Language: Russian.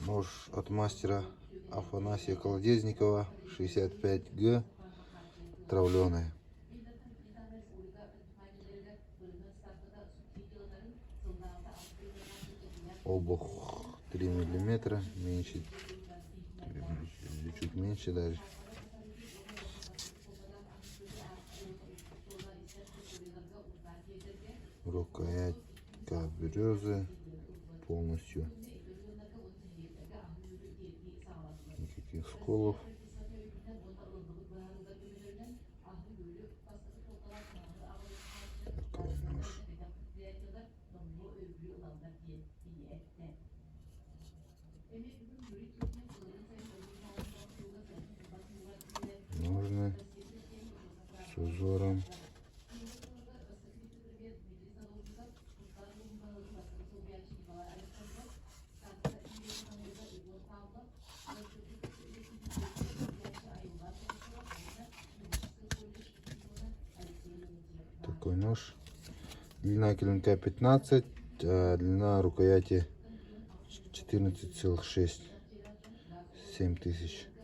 Нож от мастера Афанасия Колодезникова 65Г, травленый. Обух 3 миллиметра, меньше, чуть меньше даже. Рукоятка березы полностью. Никаких сколов. Такой нож. Ножны с узором. Такой нож. Длина клинка 15, а длина рукояти 14,6. 7000.